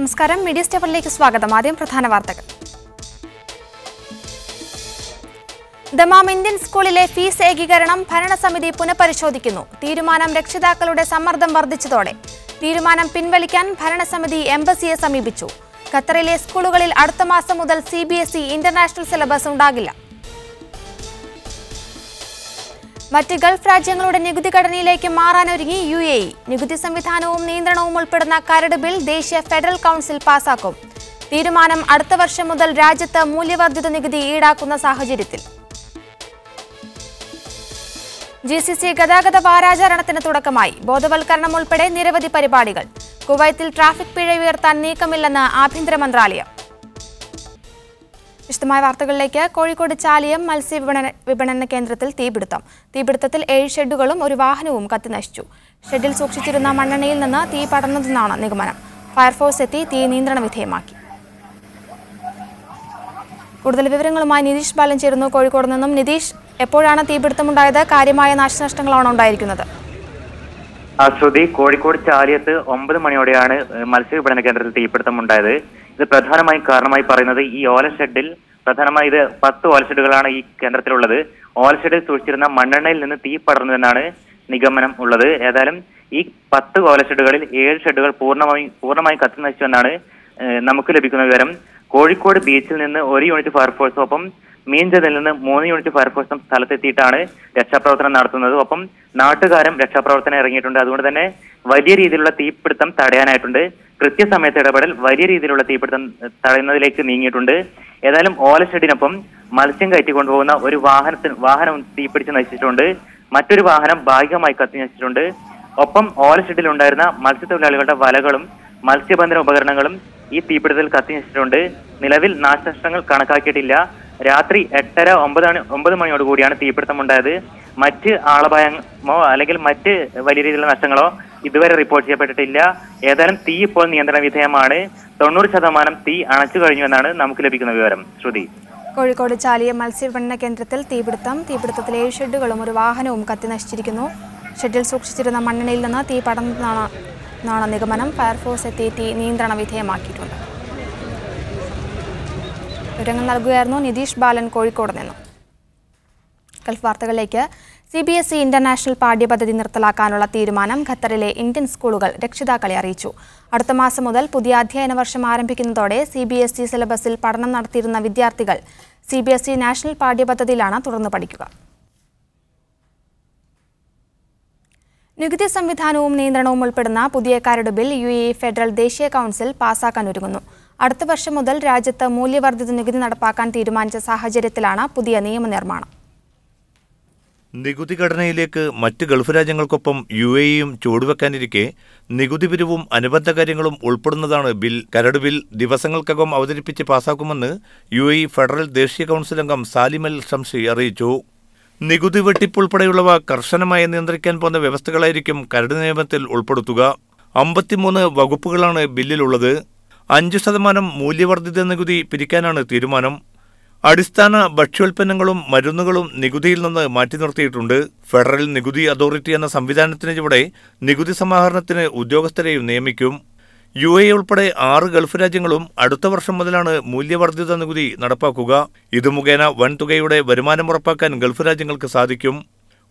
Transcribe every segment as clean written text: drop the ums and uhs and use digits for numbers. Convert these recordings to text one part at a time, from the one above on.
നമസ്കാരം, മീഡിയ സ്റ്റേപ്പറിലേക്ക് സ്വാഗതം. ആദ്യം പ്രധാന വാർത്തകൾ. ദമാം ഇന്ത്യൻ സ്കൂളിലെ ഫീസ് ഏകീകരണം ഭരണസമിതി പുനഃപരിശോധിക്കുന്നു. തീരുമാനം രക്ഷിതാക്കളുടെ സമ്മർദ്ദം വർദ്ധിച്ചതോടെ തീരുമാനം പിൻവലിക്കാൻ ഭരണസമിതി എംബസിയെ സമീപിച്ചു. ഖത്തറിലെ സ്കൂളുകളിൽ അടുത്ത മാസം മുതൽ CBSE ഇന്റർനാഷണൽ സിലബസ് ഉണ്ടാകില്ല. മറ്റ് ഗൾഫ് രാജ്യങ്ങളുടെ നികുതി ഘടനയിലേക്ക് മാറാനൊരുങ്ങി UAE. നികുതി സംവിധാനവും നിയന്ത്രണവും ഉൾപ്പെടുന്ന കരട് ബിൽ ദേശീയ ഫെഡറൽ കൗൺസിൽ പാസാക്കും. തീരുമാനം അടുത്ത വർഷം മുതൽ രാജ്യത്ത് മൂല്യവർദ്ധിത നികുതി ഈടാക്കുന്ന സാഹചര്യത്തിൽ. GCC ഗതാഗത വാരാചരണത്തിന് തുടക്കമായി. ബോധവൽക്കരണം ഉൾപ്പെടെ നിരവധി പരിപാടികൾ. കുവൈത്തിൽ ട്രാഫിക് പിഴ ഉയർത്താൻ നീക്കമില്ലെന്ന് ആഭ്യന്തര മന്ത്രാലയം. വിശദമായ വാർത്തകളിലേക്ക്. കോഴിക്കോട് ചാലിയം മത്സ്യ വിപണന കേന്ദ്രത്തിൽ തീപിടുത്തത്തിൽ 7 ഷെഡുകളും ഒരു വാഹനവും കത്തിനശിച്ചു. ഷെഡിൽ സൂക്ഷിച്ചിരുന്ന മണ്ണെണ്ണയിൽ നിന്ന് തീ പടർന്നതെന്നാണ് നിഗമനം. ഫയർഫോഴ്സ് എത്തി തീ നിയന്ത്രണ വിധേയമാക്കി. കൂടുതൽ വിവരങ്ങളുമായി നിതീഷ് ബാലൻ ചേരുന്നു കോഴിക്കോട് നിന്നും. നിതീഷ്, എപ്പോഴാണ് തീപിടുത്തമുണ്ടായത്? കാര്യമായ നാശനഷ്ടങ്ങളാണ് ഉണ്ടായിരിക്കുന്നത്? ശ്രുതി, കോഴിക്കോട് ചാലിയത്ത് 9 മണിയോടെയാണ് മത്സ്യവിപണന കേന്ദ്രത്തിൽ തീപിടുത്തമുണ്ടായത്. ഇത് പ്രധാനമായും കാരണമായി പറയുന്നത് ഈ ഓല ഷെഡിൽ പ്രധാനമായി ഇത് 10 ഓല ഷെഡുകളാണ് ഈ കേന്ദ്രത്തിലുള്ളത്. ഓല ഷെഡിൽ സൂക്ഷിച്ചിരുന്ന മണ്ണെണ്ണയിൽ നിന്ന് തീ പടർന്നുവെന്നാണ് നിഗമനം ഉള്ളത്. ഏതായാലും ഈ 10 ഓല ഷെഡുകളിൽ 7 ഷെഡുകൾ പൂർണ്ണമായും കത്തിനശിച്ചുവെന്നാണ് നമുക്ക് ലഭിക്കുന്ന വിവരം. കോഴിക്കോട് ബീച്ചിൽ നിന്ന് 1 യൂണിറ്റ് ഫയർഫോഴ്സും ഒപ്പം മീൻചതിൽ നിന്ന് 3 യൂണിറ്റ് ഫയർഫോഴ്സും സ്ഥലത്തെത്തിയിട്ടാണ് രക്ഷാപ്രവർത്തനം നടത്തുന്നത്. ഒപ്പം നാട്ടുകാരും രക്ഷാപ്രവർത്തനം ഇറങ്ങിയിട്ടുണ്ട്. അതുകൊണ്ട് തന്നെ വലിയ രീതിയിലുള്ള തീപിടുത്തം തടയാനായിട്ടുണ്ട്. കൃത്യസമയത്ത് ഇടപെടൽ വലിയ രീതിയിലുള്ള തീപിടുത്തം തടയുന്നതിലേക്ക് നീങ്ങിയിട്ടുണ്ട്. ഏതായാലും ഓല ഷെഡിനൊപ്പം മത്സ്യം കയറ്റിക്കൊണ്ടുപോകുന്ന ഒരു വാഹനം തീപിടിച്ച് നശിച്ചിട്ടുണ്ട്. മറ്റൊരു വാഹനം ഭാഗികമായി കത്തി നശിച്ചിട്ടുണ്ട്. ഒപ്പം ഓല ഷെഡിൽ ഉണ്ടായിരുന്ന മത്സ്യത്തൊഴിലാളികളുടെ വലകളും മത്സ്യബന്ധന ഉപകരണങ്ങളും ഈ തീപിടുത്തത്തിൽ കത്തി നശിച്ചിട്ടുണ്ട്. നിലവിൽ നാശനഷ്ടങ്ങൾ കണക്കാക്കിയിട്ടില്ല. രാത്രി 8:30-9 മണിയോടുകൂടിയാണ് തീപിടുത്തം ഉണ്ടായത്. മറ്റ് ആളപായമോ അല്ലെങ്കിൽ മറ്റ് വലിയ രീതിയിലുള്ള നഷ്ടങ്ങളോ ഇതുവരെ റിപ്പോർട്ട് ചെയ്യപ്പെട്ടിട്ടില്ല. ഏതായാലും തീ ഇപ്പോൾ നിയന്ത്രണ വിധേയമാണ്. 90% തീ അണച്ചു കഴിഞ്ഞുവെന്നാണ് നമുക്ക് ലഭിക്കുന്ന വിവരം. ശ്രുതി, കോഴിക്കോട് ചാലിയം മത്സ്യവിപണന കേന്ദ്രത്തിൽ തീപിടുത്തത്തിൽ 7 ഷെഡുകളും ഒരു വാഹനവും കത്തി നശിച്ചിരിക്കുന്നു. ഷെഡിൽ സൂക്ഷിച്ചിരുന്ന മണ്ണെണ്ണയിൽ നിന്ന് തീ പടർന്നതാണ് നിഗമനം. ഫയർഫോഴ്സ് എത്തി തീ നിയന്ത്രണ വിധേയമാക്കിയിട്ടുണ്ട്. വിവരങ്ങൾ നൽകുകയായിരുന്നു നിതീഷ് ബാലൻ കോഴിക്കോട് നിന്നും. ഗൾഫ് വാർത്തകളിലേക്ക്. CBSE ഇന്റർനാഷണൽ പാഠ്യപദ്ധതി നിർത്തലാക്കാനുള്ള തീരുമാനം ഖത്തറിലെ ഇന്ത്യൻ സ്കൂളുകൾ രക്ഷിതാക്കളെ അറിയിച്ചു. അടുത്ത മാസം മുതൽ പുതിയ അധ്യയന വർഷം ആരംഭിക്കുന്നതോടെ CBSE സിലബസിൽ പഠനം നടത്തിയിരുന്ന വിദ്യാർത്ഥികൾ CBSE നാഷണൽ പാഠ്യപദ്ധതിയിലാണ് തുടർന്ന് പഠിക്കുക. നികുതി സംവിധാനവും നിയന്ത്രണവും ഉൾപ്പെടുന്ന പുതിയ കരട് ബിൽ UAE ഫെഡറൽ ദേശീയ കൗൺസിൽ പാസാക്കാൻ ഒരുങ്ങുന്നു. അടുത്ത വർഷം മുതൽ രാജ്യത്ത് മൂല്യവർദ്ധിത നികുതി നടപ്പാക്കാൻ തീരുമാനിച്ച സാഹചര്യത്തിലാണ് പുതിയ നിയമനിർമ്മാണം. നികുതി ഘടനയിലേക്ക് മറ്റ് ഗൾഫ് രാജ്യങ്ങൾക്കൊപ്പം UAEയും ചുവടുവെക്കാനിരിക്കെ നികുതി പിരിവും അനുബന്ധ കാര്യങ്ങളും ഉൾപ്പെടുന്നതാണ് ബിൽ. കരട് ബിൽ ദിവസങ്ങൾക്കകം അവതരിപ്പിച്ച് പാസാക്കുമെന്ന് UAE ഫെഡറൽ ദേശീയ കൗൺസിൽ അംഗം സാലിം അൽ ഷംസി അറിയിച്ചു. നികുതി വെട്ടിപ്പുൾപ്പെടെയുള്ളവ കർശനമായി നിയന്ത്രിക്കാൻ പോകുന്ന വ്യവസ്ഥകളായിരിക്കും കരട് നിയമത്തിൽ ഉൾപ്പെടുത്തുക. 53 വകുപ്പുകളാണ് ബില്ലിലുള്ളത്. 5% മൂല്യവർദ്ധിത നികുതി പിരിക്കാനാണ് തീരുമാനം. അടിസ്ഥാന ഭക്ഷ്യോൽപ്പന്നങ്ങളും മരുന്നുകളും നികുതിയിൽ നിന്ന് മാറ്റി നിർത്തിയിട്ടുണ്ട്. ഫെഡറൽ നികുതി അതോറിറ്റി എന്ന സംവിധാനത്തിന് ചുവടെ നികുതി സമാഹരണത്തിന് ഉദ്യോഗസ്ഥരെയും നിയമിക്കും. UAE ഉൾപ്പെടെ 6 ഗൾഫ് രാജ്യങ്ങളും അടുത്ത വർഷം മുതലാണ് മൂല്യവർദ്ധിത നികുതി നടപ്പാക്കുക. ഇത് മുഖേന വൻതുകയുടെ വരുമാനം ഉറപ്പാക്കാൻ ഗൾഫ് രാജ്യങ്ങൾക്ക് സാധിക്കും.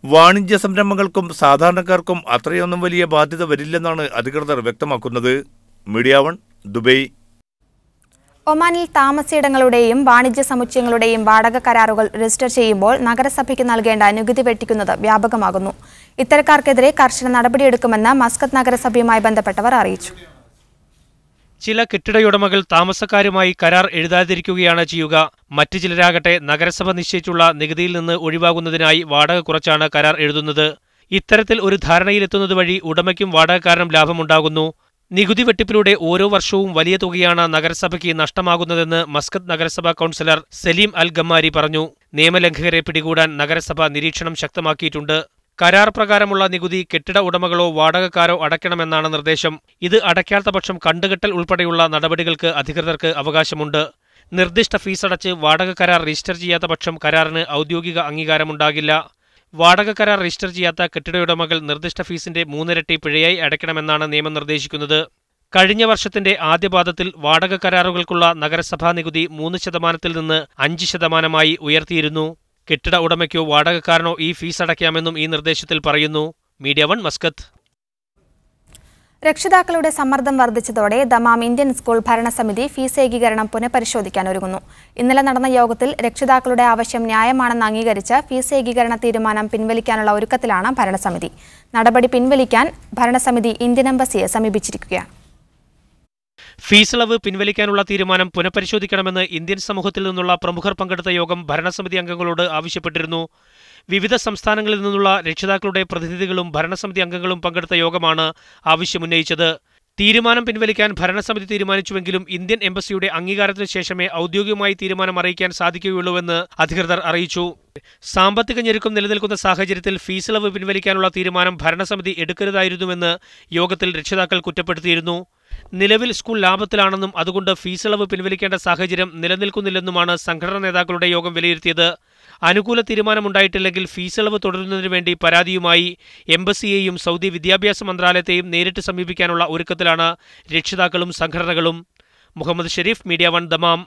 വാണിജ്യ സംരംഭങ്ങൾക്കും സാധാരണക്കാർക്കും അത്രയൊന്നും വലിയ ബാധ്യത വരില്ലെന്നാണ് അധികൃതർ വ്യക്തമാക്കുന്നത്. Media 1 Dubai. ഒമാനിൽ താമസയിടങ്ങളുടെയും വാണിജ്യ സമുച്ചയങ്ങളുടെയും വാടക കരാറുകൾ രജിസ്റ്റർ ചെയ്യുമ്പോൾ നഗരസഭയ്ക്ക് നൽകേണ്ട നികുതി വെട്ടിക്കുന്നത് വ്യാപകമാകുന്നു. ഇത്തരക്കാർക്കെതിരെ കർശന നടപടിയെടുക്കുമെന്ന് മസ്കത്ത് നഗരസഭയുമായി ബന്ധപ്പെട്ടവർ അറിയിച്ചു. ചില കെട്ടിടയുടമകൾ താമസക്കാരുമായി കരാർ എഴുതാതിരിക്കുകയാണ് ചെയ്യുക. മറ്റു ചിലരാകട്ടെ നഗരസഭ നിശ്ചയിച്ചുള്ള നികുതിയിൽ നിന്ന് ഒഴിവാകുന്നതിനായി വാടക കുറച്ചാണ് കരാർ എഴുതുന്നത്. ഇത്തരത്തിൽ ഒരു ധാരണയിലെത്തുന്നത് വഴി ഉടമയ്ക്കും വാടകക്കാരനും ലാഭമുണ്ടാകുന്നു. നികുതി വെട്ടിപ്പിലൂടെ ഓരോ വർഷവും വലിയ തുകയാണ് നഗരസഭയ്ക്ക് നഷ്ടമാകുന്നതെന്ന് മസ്കത്ത് നഗരസഭാ കൗൺസിലർ സലീം അൽ ഗമ്മാരി പറഞ്ഞു. നിയമലംഘകരെ പിടികൂടാൻ നഗരസഭ നിരീക്ഷണം ശക്തമാക്കിയിട്ടുണ്ട്. കരാർ പ്രകാരമുള്ള നികുതി കെട്ടിട ഉടമകളോ വാടകക്കാരോ അടയ്ക്കണമെന്നാണ് നിർദ്ദേശം. ഇത് അടയ്ക്കാത്ത പക്ഷം കണ്ടുകെട്ടൽ ഉൾപ്പെടെയുള്ള നടപടികൾക്ക് അധികൃതർക്ക് അവകാശമുണ്ട്. നിർദ്ദിഷ്ട ഫീസടച്ച് വാടക കരാർ രജിസ്റ്റർ ചെയ്യാത്ത പക്ഷം കരാറിന് ഔദ്യോഗിക അംഗീകാരമുണ്ടാകില്ല. വാടക കരാർ രജിസ്റ്റർ ചെയ്യാത്ത കെട്ടിടയുടമകൾ നിർദ്ദിഷ്ട ഫീസിന്റെ 3 ഇരട്ടി പിഴയായി അടയ്ക്കണമെന്നാണ് നിയമം നിർദ്ദേശിക്കുന്നത്. കഴിഞ്ഞ വർഷത്തിന്റെ ആദ്യപാദത്തിൽ വാടക കരാറുകൾക്കുള്ള നഗരസഭാ നികുതി 3% നിന്ന് 5% ഉയർത്തിയിരുന്നു. കെട്ടിട ഉടമയ്ക്കോ വാടകക്കാരനോ ഈ ഫീസ് അടയ്ക്കാമെന്നും ഈ നിർദ്ദേശത്തിൽ പറയുന്നു. Media 1 Muscat. രക്ഷിതാക്കളുടെ സമ്മർദ്ദം വർദ്ധിച്ചതോടെ ദമാം ഇന്ത്യൻ സ്കൂൾ ഭരണസമിതി ഫീസ് ഏകീകരണം പുനഃപരിശോധിക്കാൻ ഒരുങ്ങുന്നു. ഇന്നലെ നടന്ന യോഗത്തിൽ രക്ഷിതാക്കളുടെ ആവശ്യം ന്യായമാണെന്ന് അംഗീകരിച്ച് ഫീസ് ഏകീകരണ തീരുമാനം പിൻവലിക്കാനുള്ള ഒരുക്കത്തിലാണ് ഭരണസമിതി. നടപടി പിൻവലിക്കാൻ ഭരണസമിതി ഇന്ത്യൻ എംബസിയെ സമീപിച്ചിരിക്കുകയാണ്. ഫീസ് ഇളവ് പിൻവലിക്കാനുള്ള തീരുമാനം പുനഃപരിശോധിക്കണമെന്ന് ഇന്ത്യൻ സമൂഹത്തിൽ നിന്നുള്ള പ്രമുഖർ പങ്കെടുത്ത യോഗം ഭരണസമിതി അംഗങ്ങളോട് ആവശ്യപ്പെട്ടിരുന്നു. വിവിധ സംസ്ഥാനങ്ങളിൽ നിന്നുള്ള രക്ഷിതാക്കളുടെ പ്രതിനിധികളും ഭരണസമിതി അംഗങ്ങളും പങ്കെടുത്ത യോഗമാണ് ആവശ്യമുന്നയിച്ചത്. തീരുമാനം പിൻവലിക്കാൻ ഭരണസമിതി തീരുമാനിച്ചുവെങ്കിലും ഇന്ത്യൻ എംബസിയുടെ അംഗീകാരത്തിന് ശേഷമേ ഔദ്യോഗികമായി തീരുമാനം അറിയിക്കാൻ സാധിക്കുകയുള്ളൂവെന്ന് അധികൃതർ അറിയിച്ചു. സാമ്പത്തിക ഞെരുക്കം നിലനിൽക്കുന്ന സാഹചര്യത്തിൽ ഫീസ് ഇളവ് പിൻവലിക്കാനുള്ള തീരുമാനം ഭരണസമിതി എടുക്കരുതായിരുന്നുവെന്ന് യോഗത്തിൽ രക്ഷിതാക്കൾ കുറ്റപ്പെടുത്തിയിരുന്നു. നിലവിൽ സ്കൂൾ ലാഭത്തിലാണെന്നും അതുകൊണ്ട് ഫീസ് ഇളവ് പിൻവലിക്കേണ്ട സാഹചര്യം നിലനിൽക്കുന്നില്ലെന്നുമാണ് സംഘടനാ നേതാക്കളുടെ യോഗം വിലയിരുത്തിയത്. അനുകൂല തീരുമാനമുണ്ടായിട്ടില്ലെങ്കിൽ ഫീസ് ഇളവ് തുടരുന്നതിനു വേണ്ടി പരാതിയുമായി എംബസിയെയും സൗദി വിദ്യാഭ്യാസ മന്ത്രാലയത്തെയും നേരിട്ട് സമീപിക്കാനുള്ള ഒരുക്കത്തിലാണ് രക്ഷിതാക്കളും സംഘടനകളും. Muhammad Sharif, media 1 Dammam.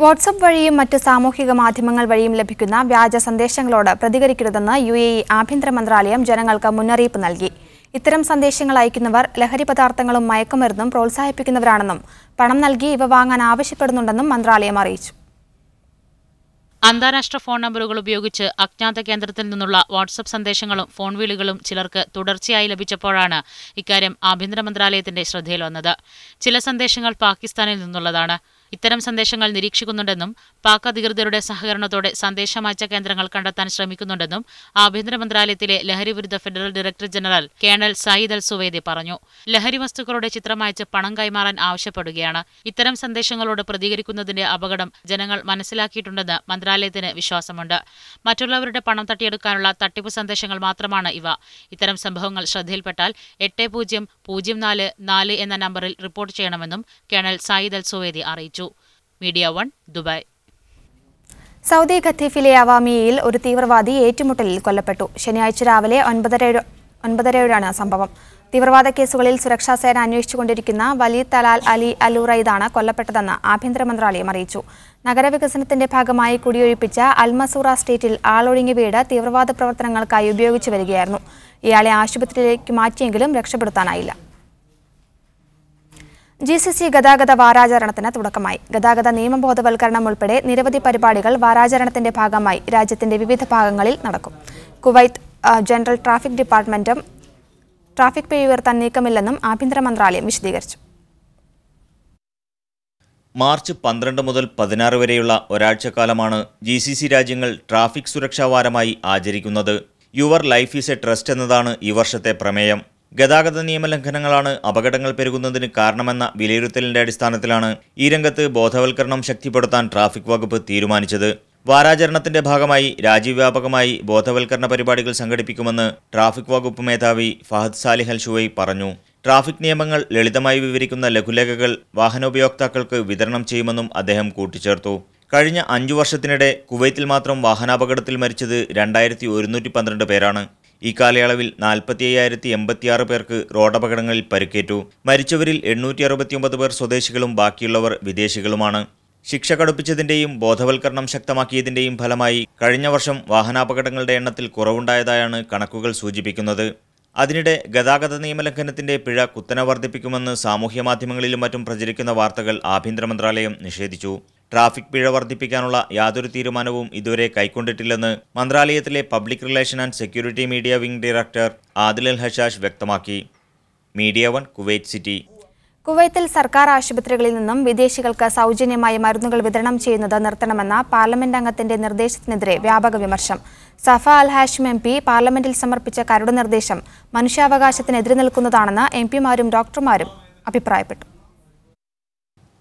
WhatsApp വഴിയും മറ്റ് സാമൂഹിക മാധ്യമങ്ങൾ വഴിയും ലഭിക്കുന്ന വ്യാജ സന്ദേശങ്ങളോട് പ്രതികരിക്കരുതെന്ന് UAE ആഭ്യന്തര മന്ത്രാലയം ജനങ്ങൾക്ക് മുന്നറിയിപ്പ് നൽകി. ഇത്തരം സന്ദേശങ്ങൾ അയക്കുന്നവർ ലഹരി പദാർത്ഥങ്ങളും മയക്കുമരുന്നും പ്രോത്സാഹിപ്പിക്കുന്നവരാണെന്നും പണം നൽകി ഇവ വാങ്ങാൻ ആവശ്യപ്പെടുന്നുണ്ടെന്നും മന്ത്രാലയം അറിയിച്ചു. അന്താരാഷ്ട്ര ഫോൺ നമ്പറുകൾ ഉപയോഗിച്ച് അജ്ഞാത കേന്ദ്രത്തിൽ നിന്നുള്ള വാട്സ്ആപ്പ് സന്ദേശങ്ങളും ഫോൺ വിളികളും ചിലർക്ക് തുടർച്ചയായി ലഭിച്ചപ്പോഴാണ് ഇക്കാര്യം ആഭ്യന്തര മന്ത്രാലയത്തിന്റെ ശ്രദ്ധയിൽ വന്നത്. ചില സന്ദേശങ്ങൾ പാകിസ്ഥാനിൽ നിന്നുള്ളതാണ്. ഇത്തരം സന്ദേശങ്ങൾ നിരീക്ഷിക്കുന്നുണ്ടെന്നും പാക് അധികൃതരുടെ സഹകരണത്തോടെ സന്ദേശമയച്ച കേന്ദ്രങ്ങൾ കണ്ടെത്താൻ ശ്രമിക്കുന്നുണ്ടെന്നും ആഭ്യന്തര മന്ത്രാലയത്തിലെ ലഹരി വിരുദ്ധ federal director general colonel Sayyid al Suwaidi പറഞ്ഞു. ലഹരി വസ്തുക്കളുടെ ചിത്രമയച്ച് പണം കൈമാറാൻ ആവശ്യപ്പെടുകയാണ്. ഇത്തരം സന്ദേശങ്ങളോട് പ്രതികരിക്കുന്നതിന്റെ അപകടം ജനങ്ങൾ മനസ്സിലാക്കിയിട്ടുണ്ടെന്ന് മന്ത്രാലയത്തിന് വിശ്വാസമുണ്ട്. മറ്റുള്ളവരുടെ പണം തട്ടിയെടുക്കാനുള്ള തട്ടിപ്പ് സന്ദേശങ്ങൾ മാത്രമാണ് ഇവ. ഇത്തരം സംഭവങ്ങൾ ശ്രദ്ധയിൽപ്പെട്ടാൽ 8004 എന്ന നമ്പറിൽ റിപ്പോർട്ട് ചെയ്യണമെന്നും കേണൽ സയ്യിദ് അൽ സുവൈദി അറിയിച്ചു. Media 1 Dubai. സൗദി ഖത്തീഫിലെ അവാമിയയിൽ ഒരു തീവ്രവാദി ഏറ്റുമുട്ടലിൽ കൊല്ലപ്പെട്ടു. ശനിയാഴ്ച രാവിലെ 9:30 സംഭവം. തീവ്രവാദ കേസുകളിൽ സുരക്ഷാസേന അന്വേഷിച്ചുകൊണ്ടിരിക്കുന്ന വലീദ് തലാൽ അലി അലുറൈദാണ് കൊല്ലപ്പെട്ടതെന്ന് ആഭ്യന്തര മന്ത്രാലയം അറിയിച്ചു. നഗരവികസനത്തിന്റെ ഭാഗമായി കുടിയൊഴിപ്പിച്ച അൽമസൂറ സ്റ്റേറ്റിൽ ആളൊഴിഞ്ഞ വീട് തീവ്രവാദ പ്രവർത്തനങ്ങൾക്കായി ഉപയോഗിച്ചു വരികയായിരുന്നു. ഇയാളെ ആശുപത്രിയിലേക്ക് മാറ്റിയെങ്കിലും രക്ഷപ്പെടുത്താനായില്ല. GCC ഗതാഗത വാരാചരണത്തിന് തുടക്കമായി. ഗതാഗത നിയമബോധവൽക്കരണം ഉൾപ്പെടെ നിരവധി പരിപാടികൾ വാരാചരണത്തിന്റെ ഭാഗമായി രാജ്യത്തിന്റെ വിവിധ ഭാഗങ്ങളിൽ നടക്കും. കുവൈത്ത് ജനറൽ ട്രാഫിക് ഡിപ്പാർട്ട്മെന്റും ട്രാഫിക് പിഴ ഉയർത്താൻ നീക്കമില്ലെന്നും ആഭ്യന്തര മന്ത്രാലയം വിശദീകരിച്ചു. മാർച്ച് 12 മുതൽ 16 വരെയുള്ള ഒരാഴ്ചക്കാലമാണ് GCC രാജ്യങ്ങൾ ട്രാഫിക് സുരക്ഷാ വാരമായി ആചരിക്കുന്നത്. Your life is A trust എന്നതാണ് ഈ വർഷത്തെ പ്രമേയം. ഗതാഗത നിയമലംഘനങ്ങളാണ് അപകടങ്ങൾ പെരുകുന്നതിന് കാരണമെന്ന വിലയിരുത്തലിന്റെ അടിസ്ഥാനത്തിലാണ് ഈ രംഗത്ത് ബോധവൽക്കരണം ശക്തിപ്പെടുത്താൻ ട്രാഫിക് വകുപ്പ് തീരുമാനിച്ചത്. വാരാചരണത്തിന്റെ ഭാഗമായി രാജ്യവ്യാപകമായി ബോധവൽക്കരണ പരിപാടികൾ സംഘടിപ്പിക്കുമെന്ന് ട്രാഫിക് വകുപ്പ് മേധാവി ഫഹദ് സാലിഹ് അൽ ഷുവൈ പറഞ്ഞു. ട്രാഫിക് നിയമങ്ങൾ ലളിതമായി വിവരിക്കുന്ന ലഘുലേഖകൾ വാഹനോപയോക്താക്കൾക്ക് വിതരണം ചെയ്യുമെന്നും അദ്ദേഹം കൂട്ടിച്ചേർത്തു. കഴിഞ്ഞ 5 വർഷത്തിനിടെ കുവൈത്തിൽ മാത്രം വാഹനാപകടത്തിൽ മരിച്ചത് 2112 പേരാണ്. ഈ കാലയളവിൽ 45,086 പേർക്ക് റോഡപകടങ്ങളിൽ പരിക്കേറ്റു. മരിച്ചവരിൽ 869 പേർ സ്വദേശികളും ബാക്കിയുള്ളവർ വിദേശികളുമാണ്. ശിക്ഷ കടുപ്പിച്ചതിന്റെയും ബോധവൽക്കരണം ശക്തമാക്കിയതിന്റെയും ഫലമായി കഴിഞ്ഞ വർഷം വാഹനാപകടങ്ങളുടെ എണ്ണത്തിൽ കുറവുണ്ടായതായാണ് കണക്കുകൾ സൂചിപ്പിക്കുന്നത്. അതിനിടെ ഗതാഗത നിയമലംഘനത്തിന്റെ പിഴ കുത്തനെ വർദ്ധിപ്പിക്കുമെന്ന് സാമൂഹ്യ മാധ്യമങ്ങളിലും മറ്റും പ്രചരിക്കുന്ന വാർത്തകൾ ആഭ്യന്തര മന്ത്രാലയം നിഷേധിച്ചു. ട്രാഫിക് പിഴ വർദ്ധിപ്പിക്കാനുള്ള യാതൊരു തീരുമാനവും ഇതുവരെ കൈക്കൊണ്ടിട്ടില്ലെന്ന് മന്ത്രാലയത്തിലെ public relation and security media wing director Adil al Hashash വ്യക്തമാക്കി. Media 1 Kuwait city. കുവൈത്തിൽ സർക്കാർ ആശുപത്രികളിൽ നിന്നും വിദേശികൾക്ക് സൗജന്യമായി മരുന്നുകൾ വിതരണം ചെയ്യുന്നത് നിർത്തണമെന്ന പാർലമെന്റ് അംഗത്തിന്റെ നിർദ്ദേശത്തിനെതിരെ വ്യാപക വിമർശനം. സഫ അൽ ഹാഷിം MP പാർലമെന്റിൽ സമർപ്പിച്ച കരട് നിർദ്ദേശം മനുഷ്യാവകാശത്തിനെതിരെ നിൽക്കുന്നതാണെന്ന് MPമാരും ഡോക്ടർമാരും അഭിപ്രായപ്പെട്ടു.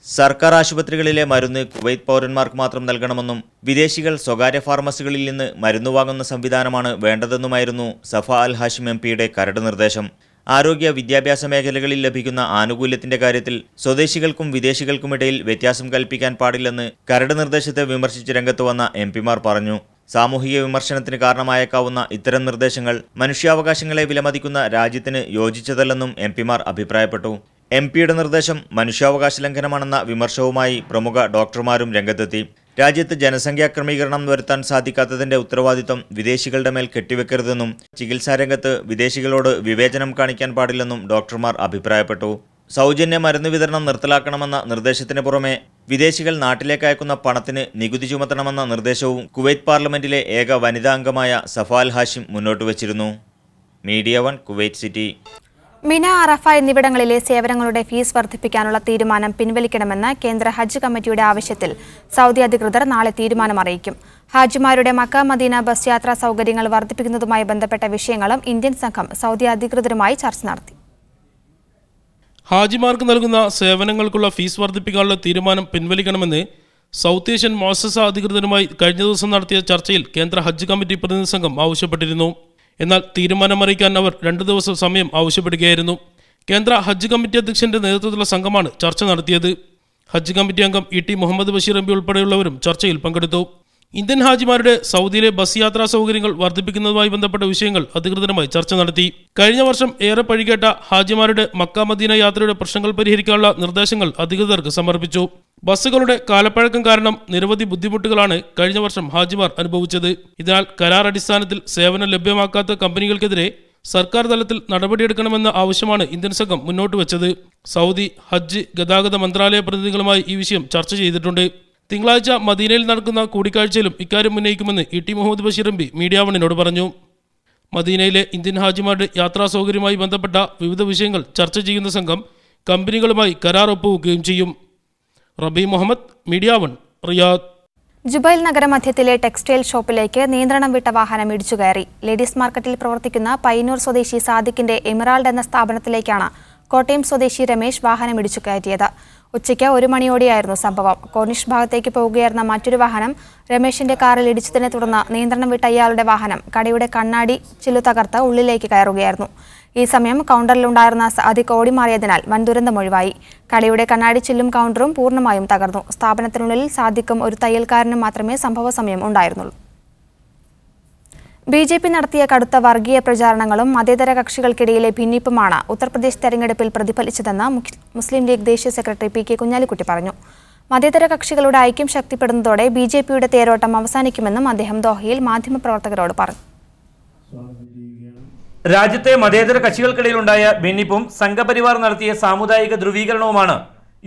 സർക്കാർ ആശുപത്രികളിലെ മരുന്ന് കുവൈത്ത് പൗരന്മാർക്ക് മാത്രം നൽകണമെന്നും വിദേശികൾ സ്വകാര്യ ഫാർമസികളിൽ നിന്ന് മരുന്ന് വാങ്ങുന്ന സംവിധാനമാണ് വേണ്ടതെന്നുമായിരുന്നു സഫ അൽ ഹാഷിം MPയുടെ കരട് നിർദ്ദേശം. ആരോഗ്യ വിദ്യാഭ്യാസ മേഖലകളിൽ ലഭിക്കുന്ന ആനുകൂല്യത്തിന്റെ കാര്യത്തിൽ സ്വദേശികൾക്കും വിദേശികൾക്കുമിടയിൽ വ്യത്യാസം കൽപ്പിക്കാൻ പാടില്ലെന്ന് കരട് നിർദ്ദേശത്തെ വിമർശിച്ച് രംഗത്ത് വന്ന MPമാർ പറഞ്ഞു. സാമൂഹിക വിമർശനത്തിന് കാരണമായേക്കാവുന്ന ഇത്തരം നിർദ്ദേശങ്ങൾ മനുഷ്യാവകാശങ്ങളെ വിലമതിക്കുന്ന രാജ്യത്തിന് യോജിച്ചതല്ലെന്നും MPമാർ അഭിപ്രായപ്പെട്ടു. MP-യുടെ നിർദ്ദേശം മനുഷ്യാവകാശ ലംഘനമാണെന്ന വിമർശവുമായി പ്രമുഖ ഡോക്ടർമാരും രംഗത്തെത്തി. രാജ്യത്ത് ജനസംഖ്യാ ക്രമീകരണം വരുത്താൻ സാധിക്കാത്തതിന്റെ ഉത്തരവാദിത്തം വിദേശികളുടെ മേൽ കെട്ടിവെക്കരുതെന്നും ചികിത്സാരംഗത്ത് വിദേശികളോട് വിവേചനം കാണിക്കാൻ പാടില്ലെന്നും ഡോക്ടർമാർ അഭിപ്രായപ്പെട്ടു. സൗജന്യ മരുന്ന് വിതരണം നിർത്തലാക്കണമെന്ന നിർദ്ദേശത്തിന് പുറമെ വിദേശികൾ നാട്ടിലേക്ക് അയക്കുന്ന പണത്തിന് നികുതി ചുമത്തണമെന്ന നിർദ്ദേശവും കുവൈറ്റ് പാർലമെന്റിലെ ഏക വനിതാ അംഗമായ സഫാൽ ഹാഷിം മുന്നോട്ട് വച്ചിരുന്നു. Media 1 Kuwait city. മിന, അറഫ എന്നിവിടങ്ങളിലെ സേവനങ്ങളുടെ ഫീസ് വർദ്ധിപ്പിക്കാനുള്ള തീരുമാനം പിൻവലിക്കണമെന്ന് കേന്ദ്ര ഹജ്ജ് കമ്മിറ്റിയുടെ ആവശ്യത്തിൽ സൗദി അധികൃതർ നാളെ തീരുമാനം അറിയിക്കും. ഹാജിമാരുടെ മക്ക മദീന ബസ് യാത്രാ സൗകര്യങ്ങൾ വർദ്ധിപ്പിക്കുന്നതുമായി ബന്ധപ്പെട്ട വിഷയങ്ങളും ഇന്ത്യൻ സംഘം സൗദി അധികൃതരുമായി ചർച്ച നടത്തി. ഹാജിമാർക്ക് നൽകുന്ന സേവനങ്ങൾക്കുള്ള ഫീസ് വർദ്ധിപ്പിക്കാനുള്ള തീരുമാനം പിൻവലിക്കണമെന്ന് സൗത്ത് ഏഷ്യൻ മുഅസ്സസ അധികൃതരുമായി കഴിഞ്ഞ ദിവസം നടത്തിയ ചർച്ചയിൽ കേന്ദ്ര ഹജ്ജ് കമ്മിറ്റി പ്രതിനിധി സംഘം ആവശ്യപ്പെട്ടിരുന്നു. എന്നാൽ തീരുമാനമറിയിക്കാൻ അവർ 2 ദിവസം സമയം ആവശ്യപ്പെടുകയായിരുന്നു. കേന്ദ്ര ഹജ്ജ് കമ്മിറ്റി അധ്യക്ഷന്റെ നേതൃത്വത്തിലുള്ള സംഘമാണ് ചർച്ച നടത്തിയത്. ഹജ്ജ് കമ്മിറ്റി അംഗം ET മുഹമ്മദ് ബഷീർ MP ഉൾപ്പെടെയുള്ളവരും ചർച്ചയിൽ പങ്കെടുത്തു. ഇന്ത്യൻ ഹാജിമാരുടെ സൗദിയിലെ ബസ് യാത്രാ സൗകര്യങ്ങൾ വർദ്ധിപ്പിക്കുന്നതുമായി ബന്ധപ്പെട്ട വിഷയങ്ങൾ അധികൃതരുമായി ചർച്ച നടത്തി. കഴിഞ്ഞ വർഷം ഏറെ പഴികേട്ട ഹാജിമാരുടെ മക്ക മദീന യാത്രയുടെ പ്രശ്നങ്ങൾ പരിഹരിക്കാനുള്ള നിർദ്ദേശങ്ങൾ അധികൃതർക്ക് സമർപ്പിച്ചു. ബസ്സുകളുടെ കാലപ്പഴക്കം കാരണം നിരവധി ബുദ്ധിമുട്ടുകളാണ് കഴിഞ്ഞ വർഷം ഹാജിമാർ അനുഭവിച്ചത്. ഇതിനാൽ കരാർ അടിസ്ഥാനത്തിൽ സേവനം ലഭ്യമാക്കാത്ത കമ്പനികൾക്കെതിരെ സർക്കാർ തലത്തിൽ നടപടിയെടുക്കണമെന്ന ആവശ്യമാണ് ഇന്ത്യൻ സംഘം മുന്നോട്ട് വെച്ചത്. സൗദി ഹജ്ജ് ഗതാഗത മന്ത്രാലയ പ്രതിനിധികളുമായി ഈ വിഷയം ചർച്ച ചെയ്തിട്ടുണ്ട്. തിങ്കളാഴ്ച മദീനയിൽ നടക്കുന്ന കൂടിക്കാഴ്ചയിലും ഇക്കാര്യം ഉന്നയിക്കുമെന്ന് ET Muhammad Basheer MP media 1 പറഞ്ഞു. മദീനയിലെ ഇന്ത്യൻ ഹാജിമാരുടെ യാത്രാ സൗകര്യവുമായി ബന്ധപ്പെട്ട വിവിധ വിഷയങ്ങൾ ചർച്ച ചെയ്യുന്ന സംഘം കമ്പനികളുമായി കരാർ ഒപ്പുവെക്കുകയും ചെയ്യും. Rabi Muhammad, media 1, Riyadh. Jubail നഗരമധ്യത്തിലെ ടെക്സ്റ്റൈൽ ഷോപ്പിലേക്ക് നിയന്ത്രണം വിട്ട വാഹനം ഇടിച്ചുകയറി. ലേഡീസ് മാർക്കറ്റിൽ പ്രവർത്തിക്കുന്ന പയ്യന്നൂർ സ്വദേശി സാദിഖിന്റെ എമിറാൾഡ് എന്ന സ്ഥാപനത്തിലേക്കാണ് കോട്ടയം സ്വദേശി രമേശ് വാഹനം ഇടിച്ചു കയറ്റിയത്. ഉച്ചയ്ക്ക് 1 മണിയോടെയായിരുന്നു സംഭവം. കോർണിഷ് ഭാഗത്തേക്ക് പോവുകയായിരുന്ന മറ്റൊരു വാഹനം രമേശിന്റെ കാറിൽ ഇടിച്ചതിനെ തുടർന്ന് നിയന്ത്രണം വിട്ട ഇയാളുടെ വാഹനം കടയുടെ കണ്ണാടി ചില്ലു തകർത്ത് ഉള്ളിലേക്ക് കയറുകയായിരുന്നു. ഈ സമയം കൗണ്ടറിലുണ്ടായിരുന്ന സാദിഖ് ഓടിമാറിയതിനാൽ വൻ ദുരന്തമൊഴിവായി. കടയുടെ കണ്ണാടി ചില്ലും കൗണ്ടറും പൂർണ്ണമായും തകർന്നു. സ്ഥാപനത്തിനുള്ളിൽ സാദിഖും ഒരു തയ്യൽക്കാരനും മാത്രമേ സംഭവ സമയം ഉണ്ടായിരുന്നുള്ളൂ. BJP നടത്തിയ കടുത്ത വർഗീയ പ്രചാരണങ്ങളും മതേതര കക്ഷികൾക്കിടയിലെ ഭിന്നിപ്പുമാണ് ഉത്തർപ്രദേശ് തെരഞ്ഞെടുപ്പിൽ പ്രതിഫലിച്ചതെന്ന് മുസ്ലിം ലീഗ് ദേശീയ സെക്രട്ടറി PK കുഞ്ഞാലിക്കുട്ടി പറഞ്ഞു. മതേതര കക്ഷികളുടെ ഐക്യം ശക്തിപ്പെടുന്നതോടെ BJPയുടെ തേരോട്ടം അവസാനിക്കുമെന്നും അദ്ദേഹം ദോഹയിൽ മാധ്യമപ്രവർത്തകരോട് പറഞ്ഞു. രാജ്യത്തെ മതേതര കക്ഷികൾക്കിടയിലുണ്ടായ ഭിന്നിപ്പും സംഘപരിവാർ നടത്തിയ സാമുദായിക ധ്രുവീകരണവുമാണ്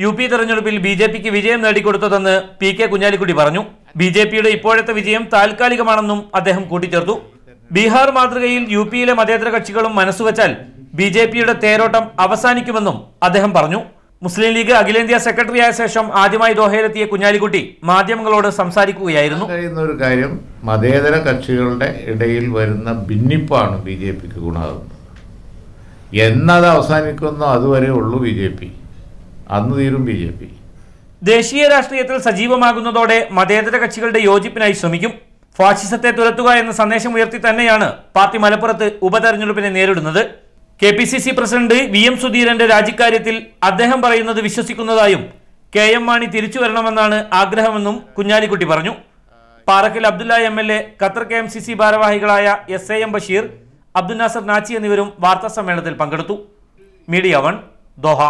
UP തെരഞ്ഞെടുപ്പിൽ BJPക്ക് വിജയം നേടിക്കൊടുത്തതെന്ന് PK കുഞ്ഞാലിക്കുട്ടി പറഞ്ഞു. BJPയുടെ ഇപ്പോഴത്തെ വിജയം താൽക്കാലികമാണെന്നും അദ്ദേഹം കൂട്ടിച്ചേർത്തു. ബീഹാർ മാതൃകയിൽ UPയിലെ മതേതര കക്ഷികളും മനസ്സുവെച്ചാൽ BJPയുടെ തേരോട്ടം അവസാനിക്കുമെന്നും അദ്ദേഹം പറഞ്ഞു. മുസ്ലിം ലീഗ് അഖിലേന്ത്യാ സെക്രട്ടറിയായ ശേഷം ആദ്യമായി ദോഹയിലെത്തിയ കുഞ്ഞാലിക്കുട്ടി മാധ്യമങ്ങളോട് സംസാരിക്കുകയായിരുന്നു. ഒരു കാര്യം, മതേതര കക്ഷികളുടെ ഇടയിൽ വരുന്ന ഭിന്നിപ്പാണ് BJPക്ക് ഗുണമാകുന്നത്. എന്നത് അവസാനിക്കുന്നോ അതുവരെ ഉള്ളൂ BJP. അന്ന് തീരും BJP. ദേശീയ രാഷ്ട്രീയത്തിൽ സജീവമാകുന്നതോടെ മതേതര കക്ഷികളുടെ യോജിപ്പിനായി ശ്രമിക്കും. ഫാഷിസത്തെ തുരത്തുക എന്ന സന്ദേശം ഉയർത്തി തന്നെയാണ് പാർട്ടി മലപ്പുറത്ത് ഉപതെരഞ്ഞെടുപ്പിനെ നേരിടുന്നത്. KPCC പ്രസിഡന്റ് VM സുധീരന്റെ രാജിക്കാര്യത്തിൽ അദ്ദേഹം പറയുന്നത് വിശ്വസിക്കുന്നതായും KM മാണി തിരിച്ചു വരണമെന്നാണ് ആഗ്രഹമെന്നും കുഞ്ഞാലിക്കുട്ടി പറഞ്ഞു. Parakkal Abdulla MLA, Qatar KMCC ഭാരവാഹികളായ SAM ബഷീർ, അബ്ദുൽ നാസർ നാച്ചി എന്നിവരും വാർത്താ സമ്മേളനത്തിൽ പങ്കെടുത്തു. Media 1, Doha.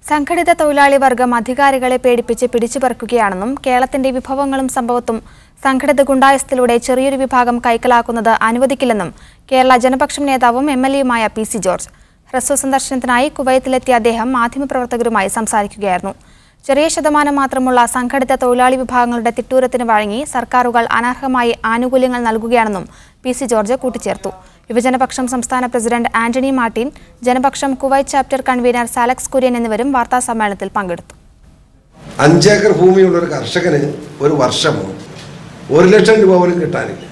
സംഘടിത തൊഴിലാളി വർഗം അധികാരികളെ പേടിപ്പിച്ച് പിടിച്ചുപറിക്കുകയാണെന്നും കേരളത്തിന്റെ വിഭവങ്ങളും സമ്പത്തും സംഘടിത ഗുണ്ടായസത്തിലൂടെ ചെറിയൊരു വിഭാഗം കൈക്കലാക്കുന്നത് അനുവദിക്കില്ലെന്നും കേരള ജനപക്ഷം നേതാവും MLAയുമായ PC ജോർജ്. ഹ്രസ്വ സന്ദർശനത്തിനായി കുവൈത്തിലെത്തിയ അദ്ദേഹം മാധ്യമപ്രവർത്തകരുമായി സംസാരിക്കുകയായിരുന്നു. ചെറിയ ശതമാനം മാത്രമുള്ള സംഘടിത തൊഴിലാളി വിഭാഗങ്ങളുടെ തിട്ടൂരത്തിന് വഴങ്ങി സർക്കാരുകൾ അനർഹമായി ആനുകൂല്യങ്ങൾ നൽകുകയാണെന്നും PC ജോർജ് കൂട്ടിച്ചേർത്തു. യുവജനപക്ഷം സംസ്ഥാന president Antony Martin, Janapaksham Kuwait chapter convener Salax Kurian എന്നിവരും വാർത്താ സമ്മേളനത്തിൽ പങ്കെടുത്തു. 5 ഏക്കർ ഭൂമിയുള്ള ഒരു കർഷകന് ഒരു വർഷം 1 ലക്ഷം രൂപ പോലും കിട്ടാനില്ല.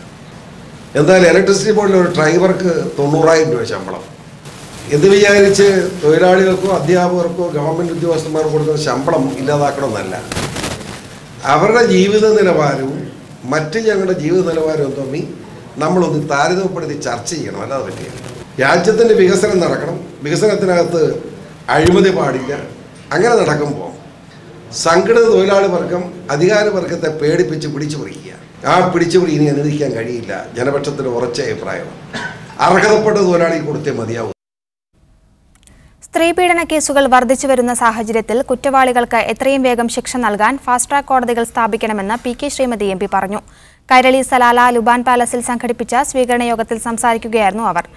എന്തായാലും ഇലക്ട്രിസിറ്റി ബോർഡിലെ ഒരു ഡ്രൈവർക്ക് 90,000 രൂപ ശമ്പളം. ഇത് വിചാരിച്ച് തൊഴിലാളികൾക്കോ അധ്യാപകർക്കോ ഗവൺമെൻറ് ഉദ്യോഗസ്ഥന്മാർക്കോ കൊടുക്കുന്ന ശമ്പളം ഇല്ലാതാക്കണമെന്നല്ല. അവരുടെ ജീവിത നിലവാരവും മറ്റ് ഞങ്ങളുടെ ജീവിത നിലവാരവും തമ്മിൽ നമ്മളൊന്ന് താരതമ്യപ്പെടുത്തി ചർച്ച ചെയ്യണം. അല്ലാതെ പറ്റില്ല. രാജ്യത്തിൻ്റെ വികസനം നടക്കണം. വികസനത്തിനകത്ത് അഴിമതി പാടില്ല. അങ്ങനെ നടക്കുമ്പോൾ സംഘടിത തൊഴിലാളി വർഗം അധികാരവർഗത്തെ പേടിപ്പിച്ച് പിടിച്ചുപറിക്കുക. ആ പിടിച്ചുപറി ഇനി അനുവദിക്കാൻ കഴിയില്ല. ജനപക്ഷത്തിൻ്റെ ഉറച്ച അഭിപ്രായമാണ്. അർഹതപ്പെട്ട തൊഴിലാളിക്ക് കൊടുത്തേ മതിയാവും. സ്ത്രീപീഡന കേസുകൾ വർദ്ധിച്ചു വരുന്ന സാഹചര്യത്തിൽ കുറ്റവാളികൾക്ക് എത്രയും വേഗം ശിക്ഷ നൽകാൻ ഫാസ്റ്റ് ട്രാക്ക് കോടതികൾ സ്ഥാപിക്കണമെന്ന് പി.കെ. ശ്രീമതി എം.പി. പറഞ്ഞു. കൈരളി സലാല ലുബാൻ പാലസിൽ സംഘടിപ്പിച്ച സ്വീകരണ യോഗത്തിൽ സംസാരിക്കുകയായിരുന്നു അവർ.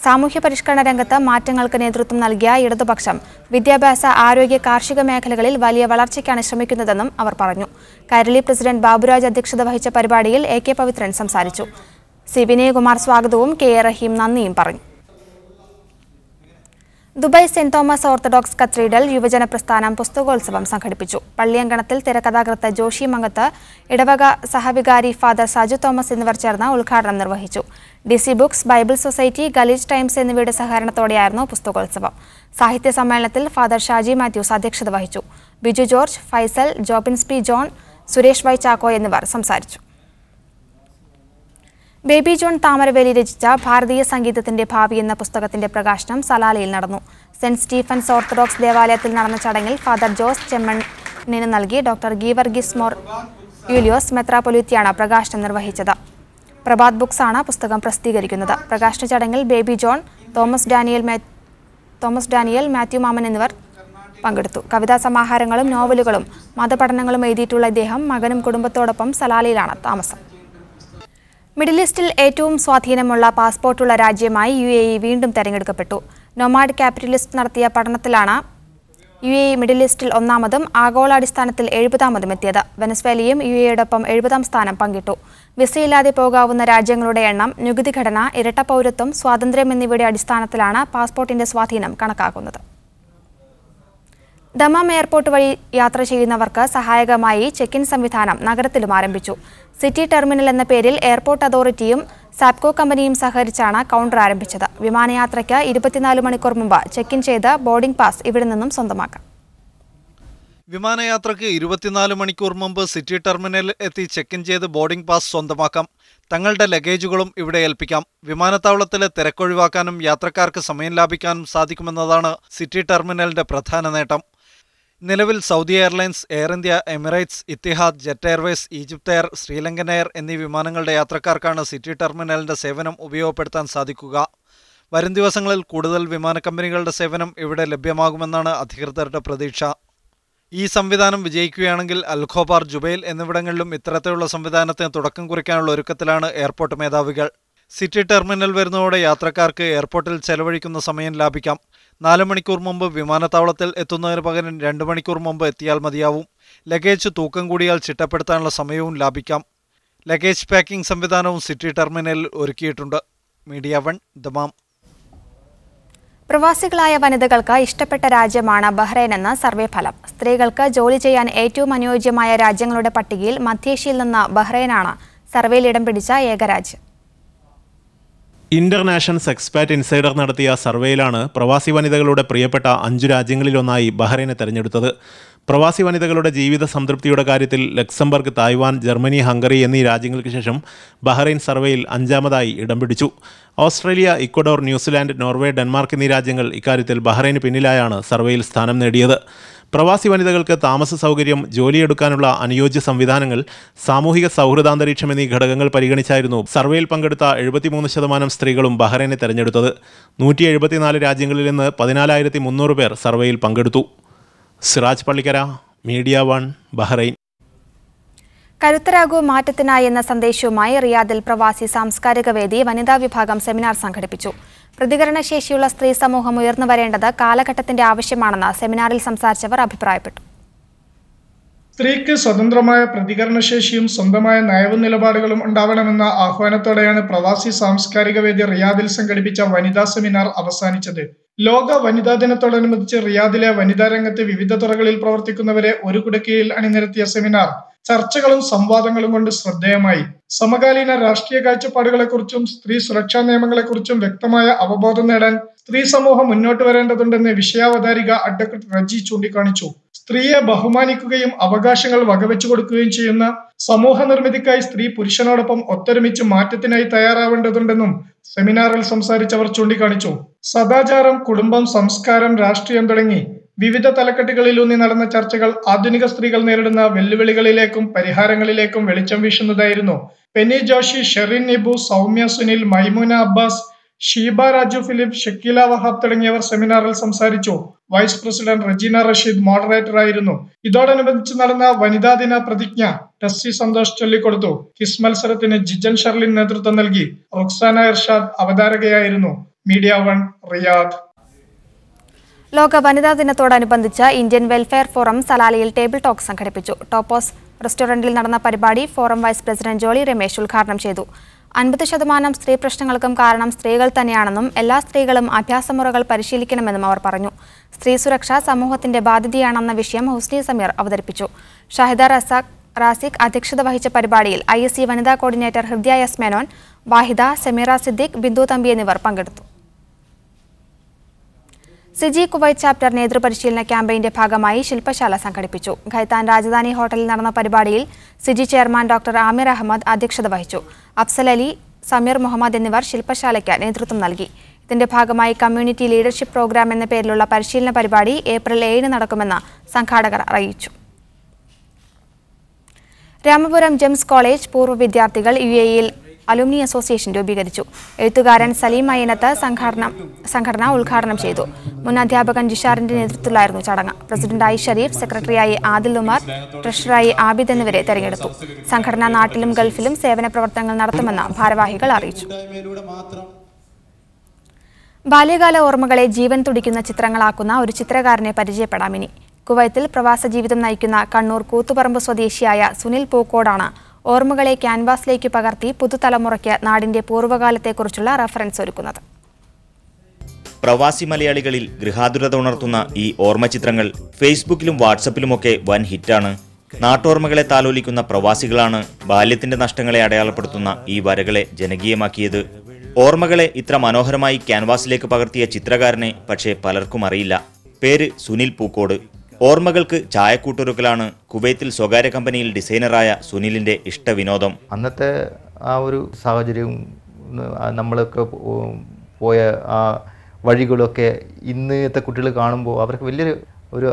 സാമൂഹ്യ പരിഷ്കരണ രംഗത്ത് മാറ്റങ്ങൾക്ക് നേതൃത്വം നൽകിയ ഇടതുപക്ഷം വിദ്യാഭ്യാസ, ആരോഗ്യ, കാർഷിക മേഖലകളിൽ വലിയ വളർച്ചയ്ക്കാണ് ശ്രമിക്കുന്നതെന്നും അവർ പറഞ്ഞു. കൈരളി പ്രസിഡന്റ് ബാബുരാജ് അധ്യക്ഷത വഹിച്ച പരിപാടിയിൽ എ.കെ. പവിത്രൻ സംസാരിച്ചു. സി. വിനയകുമാർ സ്വാഗതവും കെ.എ. റഹീം നന്ദിയും പറഞ്ഞു. Dubai saint Thomas orthodox cathedral യുവജന പ്രസ്ഥാനം പുസ്തകോത്സവം സംഘടിപ്പിച്ചു. പള്ളിയങ്കണത്തിൽ തിരക്കഥാകൃത്ത് ജോഷി മംഗത്ത്, ഇടവക സഹവികാരി ഫാദർ സാജു തോമസ് എന്നിവർ ചേർന്ന് ഉദ്ഘാടനം നിർവഹിച്ചു. DC books, Bible society, Khaleej Times എന്നിവയുടെ സഹകരണത്തോടെയായിരുന്നു പുസ്തകോത്സവം. സാഹിത്യ സമ്മേളനത്തിൽ ഫാദർ ഷാജി മാത്യൂസ് അധ്യക്ഷത വഹിച്ചു. ബിജു ജോർജ്, ഫൈസൽ, ജോബിൻസ് പി ജോൺ, സുരേഷ് വൈ ചാക്കോ എന്നിവർ സംസാരിച്ചു. ബേബി ജോൺ താമരവേലി രചിച്ച ഭാരതീയ സംഗീതത്തിന്റെ ഭാവി എന്ന പുസ്തകത്തിന്റെ പ്രകാശനം സലാലയിൽ നടന്നു. സെന്റ് സ്റ്റീഫൻസ് ഓർത്തഡോക്സ് ദേവാലയത്തിൽ നടന്ന ചടങ്ങിൽ ഫാദർ ജോസ് ചെമ്മണിന് നൽകി ഡോക്ടർ ഗീവർഗീസ് മോർ യൂലിയോസ് മെത്രാപൊലീത്തയാണ് പ്രകാശനം നിർവഹിച്ചത്. പ്രഭാത് ബുക്സ് ആണ് പുസ്തകം പ്രസിദ്ധീകരിക്കുന്നത്. പ്രകാശന ചടങ്ങിൽ baby John, Thomas Daniel, Mathew മാമൻ എന്നിവർ പങ്കെടുത്തു. കവിതാ സമാഹാരങ്ങളും നോവലുകളും മതപഠനങ്ങളും എഴുതിയിട്ടുള്ള ഇദ്ദേഹം മകനും കുടുംബത്തോടൊപ്പം സലാലയിലാണ് താമസം. മിഡിൽ ഈസ്റ്റിൽ ഏറ്റവും സ്വാധീനമുള്ള പാസ്പോർട്ടുള്ള രാജ്യമായി UAE വീണ്ടും തെരഞ്ഞെടുക്കപ്പെട്ടു. നൊമാഡ് ക്യാപിറ്റലിസ്റ്റ് നടത്തിയ പഠനത്തിലാണ് UAE മിഡിൽ ഈസ്റ്റിൽ ഒന്നാമതും ആഗോളാടിസ്ഥാനത്തിൽ 70ാമതും എത്തിയത്. വെനസ്വേലയും UAEയോടൊപ്പം 70ാം സ്ഥാനം പങ്കിട്ടു. വിസയില്ലാതെ പോകാവുന്ന രാജ്യങ്ങളുടെ എണ്ണം, നികുതി ഘടന, ഇരട്ട പൗരത്വം, സ്വാതന്ത്ര്യം എന്നിവയുടെ അടിസ്ഥാനത്തിലാണ് പാസ്പോർട്ടിന്റെ സ്വാധീനം കണക്കാക്കുന്നത്. ദമാം എയർപോർട്ട് വഴി യാത്ര ചെയ്യുന്നവർക്ക് സഹായകമായി ചെക്ക് ഇൻ സംവിധാനം നഗരത്തിലും ആരംഭിച്ചു. സിറ്റി ടെർമിനൽ എന്ന പേരിൽ എയർപോർട്ട് അതോറിറ്റിയും സാപ്കോ കമ്പനിയും സഹകരിച്ചാണ് കൗണ്ടർ ആരംഭിച്ചത്. വിമാനയാത്രയ്ക്ക് 24 മണിക്കൂർ മുമ്പ് ചെക്ക് ഇൻ ചെയ്ത് ബോർഡിംഗ് പാസ് ഇവിടെ നിന്നും സ്വന്തമാക്കാം. വിമാനയാത്രയ്ക്ക് 24 മണിക്കൂർ മുമ്പ് സിറ്റി ടെർമിനലിൽ എത്തി ചെക്ക് ഇൻ ചെയ്ത് ബോർഡിംഗ് പാസ് സ്വന്തമാക്കാം. തങ്ങളുടെ ലഗേജുകളും ഇവിടെ ഏൽപ്പിക്കാം. വിമാനത്താവളത്തിലെ തിരക്കൊഴിവാക്കാനും യാത്രക്കാർക്ക് സമയം ലാഭിക്കാനും സാധിക്കുമെന്നതാണ് സിറ്റി ടെർമിനലിന്റെ പ്രധാന നേട്ടം. നിലവിൽ Saudi Airlines, Air India, Emirates, Etihad, Jet Airways, Egypt Air, SriLankan Air എന്നീ വിമാനങ്ങളുടെ യാത്രക്കാർക്കാണ് സിറ്റി ടെർമിനലിന്റെ സേവനം ഉപയോഗപ്പെടുത്താൻ സാധിക്കുക. വരും ദിവസങ്ങളിൽ കൂടുതൽ വിമാന കമ്പനികളുടെ സേവനം ഇവിടെ ലഭ്യമാകുമെന്നാണ് അധികൃതരുടെ പ്രതീക്ഷ. ഈ സംവിധാനം വിജയിക്കുകയാണെങ്കിൽ അൽഖോബാർ, ജുബൈൽ എന്നിവിടങ്ങളിലും ഇത്തരത്തിലുള്ള സംവിധാനത്തിന് തുടക്കം കുറിക്കാനുള്ള ഒരുക്കത്തിലാണ് എയർപോർട്ട് മേധാവികൾ. സിറ്റി ടെർമിനൽ വരുന്നതോടെ യാത്രക്കാർക്ക് എയർപോർട്ടിൽ ചെലവഴിക്കുന്ന സമയം ലാഭിക്കാം. 4 മണിക്കൂർ മുമ്പ് വിമാനത്താവളത്തിൽ എത്തുന്നതിന് പകരം 2 മണിക്കൂർ മുമ്പ് എത്തിയാൽ മതിയാവും. ലഗേജ് തൂക്കം കൂടിയാൽ ചിട്ടപ്പെടുത്താനുള്ള സമയവും ലാഭിക്കാം. ലഗേജ് പാക്കിംഗ് സംവിധാനവും സിറ്റി ടെർമിനലിൽ ഒരുക്കിയിട്ടുണ്ട്. Media 1 Dammam. പ്രവാസികളായ വനിതകൾക്ക് ഇഷ്ടപ്പെട്ട രാജ്യമാണ് ബഹ്റൈൻ എന്ന സർവേ ഫലം. സ്ത്രീകൾക്ക് ജോലി ചെയ്യാൻ ഏറ്റവും അനുയോജ്യമായ രാജ്യങ്ങളുടെ പട്ടികയിൽ മധ്യേഷ്യയിൽ നിന്ന് ബഹ്റൈനാണ് സർവേയിൽ ഇടം പിടിച്ച ഏക രാജ്യം. ഇന്റർനാഷണൽ എക്സ്പാറ്റ് ഇൻസൈഡർ നടത്തിയ സർവേയിലാണ് പ്രവാസി വനിതകളുടെ പ്രിയപ്പെട്ട 5 രാജ്യങ്ങളിലൊന്നായി ബഹ്റൈനെ തെരഞ്ഞെടുത്തത്. പ്രവാസി വനിതകളുടെ ജീവിത സംതൃപ്തിയുടെ കാര്യത്തിൽ ലക്സംബർഗ്, തായ്വാൻ, ജർമ്മനി, ഹംഗറി എന്നീ രാജ്യങ്ങൾക്ക് ശേഷം ബഹ്റൈൻ സർവേയിൽ 5ാമതായി ഇടം പിടിച്ചു. Australia, Ecuador, New Zealand, Norway, Denmark എന്നീ രാജ്യങ്ങൾ ഇക്കാര്യത്തിൽ ബഹ്റൈന് പിന്നിലായാണ് സർവേയിൽ സ്ഥാനം നേടിയത്. പ്രവാസി വനിതകൾക്ക് താമസ സൗകര്യം, ജോലിയെടുക്കാനുള്ള അനുയോജ്യ സംവിധാനങ്ങൾ, സാമൂഹിക സൗഹൃദാന്തരീക്ഷം എന്നീ ഘടകങ്ങൾ പരിഗണിച്ചായിരുന്നു സർവേയിൽ പങ്കെടുത്ത 73% സ്ത്രീകളും ബഹ്റൈനെ തെരഞ്ഞെടുത്തത്. 174 രാജ്യങ്ങളിൽ നിന്ന് 14,300 പേർ സർവേയിൽ പങ്കെടുത്തു. Siraj Pallikkara, media 1, Bahrain. കരുത്തരാകൂ മാറ്റത്തിനായി എന്ന സന്ദേശവുമായി റിയാദിൽ പ്രവാസി സാംസ്കാരിക വേദി വനിതാ വിഭാഗം സെമിനാർ സംഘടിപ്പിച്ചു. പ്രതികരണശേഷിയുള്ള സ്ത്രീ സമൂഹം ഉയർന്നു വരേണ്ടത് കാലഘട്ടത്തിന്റെ ആവശ്യമാണെന്ന് സെമിനാറിൽ സംസാരിച്ചവർ അഭിപ്രായപ്പെട്ടു. സ്ത്രീക്ക് സ്വതന്ത്രമായ പ്രതികരണശേഷിയും സ്വന്തമായ നയവും നിലപാടുകളും ഉണ്ടാവണമെന്ന ആഹ്വാനത്തോടെയാണ് പ്രവാസി സാംസ്കാരിക വേദി റിയാദിൽ സംഘടിപ്പിച്ച വനിതാ സെമിനാർ അവസാനിച്ചത്. ലോക വനിതാ ദിനത്തോടനുബന്ധിച്ച് റിയാദിലെ വനിതാ രംഗത്ത് വിവിധ തുറകളിൽ പ്രവർത്തിക്കുന്നവരെ ഒരു കുടക്കീഴിൽ അണിനിരത്തിയ സെമിനാർ ചർച്ചകളും സംവാദങ്ങളും കൊണ്ട് ശ്രദ്ധേയമായി. സമകാലീന രാഷ്ട്രീയ കാഴ്ചപ്പാടുകളെക്കുറിച്ചും സ്ത്രീ സുരക്ഷാ നിയമങ്ങളെക്കുറിച്ചും വ്യക്തമായ അവബോധം നേടാൻ സ്ത്രീ സമൂഹം മുന്നോട്ട് വരേണ്ടതുണ്ടെന്ന് വിഷയാവതാരിക അഡ്വക്കേറ്റ് റജി ചൂണ്ടിക്കാണിച്ചു. സ്ത്രീയെ ബഹുമാനിക്കുകയും അവകാശങ്ങൾ വകവെച്ചു കൊടുക്കുകയും ചെയ്യുന്ന സമൂഹ നിർമ്മിതിക്കായി സ്ത്രീ പുരുഷനോടൊപ്പം ഒത്തൊരുമിച്ച് മാറ്റത്തിനായി തയ്യാറാവേണ്ടതുണ്ടെന്നും സെമിനാറിൽ സംസാരിച്ചവർ ചൂണ്ടിക്കാണിച്ചു. സദാചാരം, കുടുംബം, സംസ്കാരം, രാഷ്ട്രീയം തുടങ്ങി വിവിധ തലക്കെട്ടുകളിലൂന്നി നടന്ന ചർച്ചകൾ ആധുനിക സ്ത്രീകൾ നേരിടുന്ന വെല്ലുവിളികളിലേക്കും പരിഹാരങ്ങളിലേക്കും വെളിച്ചം വീശുന്നതായിരുന്നു. പെന്നി ജോഷി, ഷെറിൻ നിബു, സൗമ്യ സുനിൽ, മൈമൂന അബ്ബാസ്, ഷീബ രാജു ഫിലിപ്പ്, ഷക്കീല വഹാബ് തുടങ്ങിയവർ സെമിനാറിൽ സംസാരിച്ചു. Vice president Rejeena Rasheed moderator ആയിരുന്നു. ഇതോടനുബന്ധിച്ച് നടന്ന വനിതാ ദിന പ്രതിജ്ഞ ടെസ്സി സന്തോഷ് ചൊല്ലിക്കൊടുത്തു. ക്വിസ് മത്സരത്തിന് ജിജൻ ഷർലിൻ നേതൃത്വം നൽകി. റുക്സാന ഇർഷാദ് അവതാരകയായിരുന്നു. Media 1 Riyadh. ലോക വനിതാ ദിനത്തോടനുബന്ധിച്ച് ഇന്ത്യൻ വെൽഫെയർ ഫോറം സലാലയിൽ ടേബിൾ ടോക്ക് സംഘടിപ്പിച്ചു. ടോപ്പോസ് റെസ്റ്റോറന്റിൽ നടന്ന പരിപാടി forum vice president Jolly Ramesh ഉദ്ഘാടനം ചെയ്തു. 50% സ്ത്രീ പ്രശ്നങ്ങൾക്കും കാരണം സ്ത്രീകൾ തന്നെയാണെന്നും എല്ലാ സ്ത്രീകളും അഭ്യാസമുറകൾ പരിശീലിക്കണമെന്നും അവർ പറഞ്ഞു. സ്ത്രീ സുരക്ഷ സമൂഹത്തിന്റെ ബാധ്യതയാണെന്ന വിഷയം ഹുസ്നി സമീർ അവതരിപ്പിച്ചു. ഷാഹിദ റാസിഖ് അധ്യക്ഷത വഹിച്ച പരിപാടിയിൽ ISC വനിതാ കോർഡിനേറ്റർ ഹൃദയ എസ് മേനോൻ, വാഹിദ, സമീറ സിദ്ദിഖ്, ബിന്ദു തമ്പി എന്നിവർ പങ്കെടുത്തു. സിജി കുവൈറ്റ് ചാപ്റ്റർ നേതൃപരിശീലന ക്യാമ്പയിന്റെ ഭാഗമായി ശില്പശാല സംഘടിപ്പിച്ചു. ഖൈത്താൻ രാജധാനി ഹോട്ടലിൽ നടന്ന പരിപാടിയിൽ സിജി ചെയർമാൻ ഡോക്ടർ ആമിർ അഹമ്മദ് അധ്യക്ഷത വഹിച്ചു. അഫ്സൽ അലി, സമീർ മുഹമ്മദ് എന്നിവർ ശില്പശാലയ്ക്ക് നേതൃത്വം നൽകി. ഇതിന്റെ ഭാഗമായി കമ്മ്യൂണിറ്റി ലീഡർഷിപ്പ് പ്രോഗ്രാം എന്ന പേരിലുള്ള പരിശീലന പരിപാടി ഏപ്രിൽ 7 നടക്കുമെന്ന് സംഘാടകർ അറിയിച്ചു. രാമപുരം ജെംസ് കോളേജ് പൂർവ്വ വിദ്യാർത്ഥികൾ UAEയിൽ അലുമിനി അസോസിയേഷൻ രൂപീകരിച്ചു. എഴുത്തുകാരൻ സലീം അയ്യനത്ത് സംഘടന ഉദ്ഘാടനം ചെയ്തു. മുൻ അധ്യാപകൻ ജിഷാറിന്റെ നേതൃത്വത്തിലായിരുന്നു ചടങ്ങ്. പ്രസിഡന്റ് ഷരീഫ്, സെക്രട്ടറിയായി ആദിൽ ഉമർ, ട്രഷററായി ആബിദ് എന്നിവരെ തെരഞ്ഞെടുത്തു. സംഘടന നാട്ടിലും ഗൾഫിലും സേവന പ്രവർത്തനങ്ങൾ നടത്തുമെന്ന് ഭാരവാഹികൾ അറിയിച്ചു. ബാല്യകാല ഓർമ്മകളെ ജീവൻ തുടിക്കുന്ന ചിത്രങ്ങളാക്കുന്ന ഒരു ചിത്രകാരനെ പരിചയപ്പെടാം ഇനി. കുവൈത്തിൽ പ്രവാസ ജീവിതം നയിക്കുന്ന കണ്ണൂർ കൂത്തുപറമ്പ് സ്വദേശിയായ സുനിൽ പൂക്കോടാണ് ഓർമ്മകളെ ക്യാൻവാസിലേക്ക് പകർത്തി പുതുതലമുറയ്ക്ക് നാടിന്റെ പൂർവ്വകാലത്തെക്കുറിച്ചുള്ള റഫറൻസ് ഒരുക്കുന്നത്. പ്രവാസി മലയാളികളിൽ ഗൃഹാതുരത ഉണർത്തുന്ന ഈ ഓർമ്മചിത്രങ്ങൾ ഫേസ്ബുക്കിലും വാട്സപ്പിലുമൊക്കെ വൻ ഹിറ്റാണ്. നാട്ടോർമ്മകളെ താലോലിക്കുന്ന പ്രവാസികളാണ് ബാല്യത്തിന്റെ നഷ്ടങ്ങളെ അടയാളപ്പെടുത്തുന്ന ഈ വരകളെ ജനകീയമാക്കിയത്. ഓർമ്മകളെ ഇത്ര മനോഹരമായി ക്യാൻവാസിലേക്ക് പകർത്തിയ ചിത്രകാരനെ പക്ഷേ പലർക്കും അറിയില്ല. പേര് സുനിൽ പൂക്കോട്. ഓർമ്മകൾക്ക് ചായക്കൂട്ടൊരുക്കലാണ് കുവൈത്തിൽ സ്വകാര്യ കമ്പനിയിൽ ഡിസൈനറായ സുനിലിന്റെ ഇഷ്ടവിനോദം. അന്നത്തെ ആ ഒരു സാഹചര്യവും നമ്മളൊക്കെ പോയ ആ വഴികളൊക്കെ ഇന്നത്തെ കുട്ടികൾ കാണുമ്പോൾ അവർക്ക് വലിയൊരു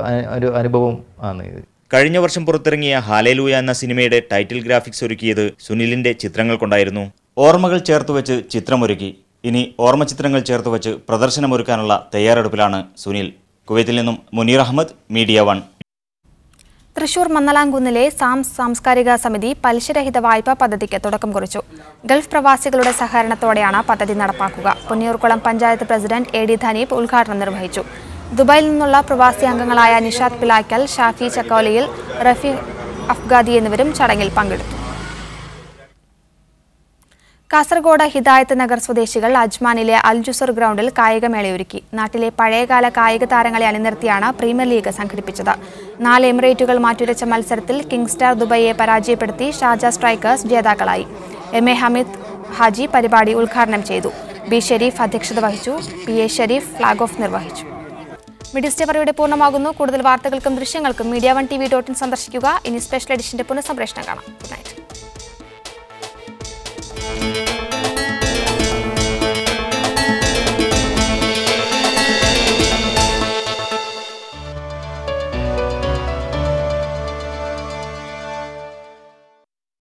അനുഭവം ആണ് ഇത്. കഴിഞ്ഞ വർഷം പുറത്തിറങ്ങിയ ഹാലേലൂയ എന്ന സിനിമയുടെ ടൈറ്റിൽ ഗ്രാഫിക്സ് ഒരുക്കിയത് സുനിലിന്റെ ചിത്രങ്ങൾ കൊണ്ടായിരുന്നു. ഓർമ്മകൾ ചേർത്തുവെച്ച് ചിത്രമൊരുക്കി. ഇനി ഓർമ്മ ചിത്രങ്ങൾ ചേർത്തുവെച്ച് പ്രദർശനമൊരുക്കാനുള്ള തയ്യാറെടുപ്പിലാണ് സുനിൽ. കുവൈത്തിൽ നിന്നും മുനീർ അഹമ്മദ്, മീഡിയ 1. തൃശൂർ മന്നലാംകുന്നിലെ സാംസ്കാരിക സമിതി പലിശരഹിത വായ്പാ പദ്ധതിക്ക് തുടക്കം കുറിച്ചു. ഗൾഫ് പ്രവാസികളുടെ സഹകരണത്തോടെയാണ് പദ്ധതി നടപ്പാക്കുക. പൊന്നിയൂർക്കുളം പഞ്ചായത്ത് പ്രസിഡന്റ് AD ധനീപ് ഉദ്ഘാടനം നിർവഹിച്ചു. ദുബായിൽ നിന്നുള്ള പ്രവാസി അംഗങ്ങളായ നിഷാദ് പിലാക്കൽ, ഷാഫി ചക്കോലിയിൽ, റഫി അഫ്ഗാദി എന്നിവരും ചടങ്ങിൽ പങ്കെടുത്തു. കാസർഗോഡ് ഹിദായത്ത് നഗർ സ്വദേശികൾ അജ്മാനിലെ അൽ ജുസർ ഗ്രൗണ്ടിൽ കായികമേളയൊരുക്കി. നാട്ടിലെ പഴയകാല കായിക താരങ്ങളെ അണിനിർത്തിയാണ് പ്രീമിയർ ലീഗ് സംഘടിപ്പിച്ചത്. 4 എമിറേറ്റുകൾ മാറ്റുരച്ച മത്സരത്തിൽ കിങ് സ്റ്റാർ ദുബൈയെ പരാജയപ്പെടുത്തി ഷാർജ സ്ട്രൈക്കേഴ്സ് ജേതാക്കളായി. MA ഹമീദ് ഹാജി പരിപാടി ഉദ്ഘാടനം ചെയ്തു. B ഷെരീഫ് അധ്യക്ഷത വഹിച്ചു. PA ഷെരീഫ് ഫ്ലാഗ് ഓഫ് നിർവഹിച്ചു. മീഡിയ ഇവിടെ പൂർണ്ണമാകുന്നു. കൂടുതൽ വാർത്തകൾക്കും ദൃശ്യങ്ങൾക്കും media1tv.in സന്ദർശിക്കുക. ഇനി സ്പെഷ്യൽ എഡിഷന്റെ പുനഃസംപ്രേഷണം കാണാം. Good night.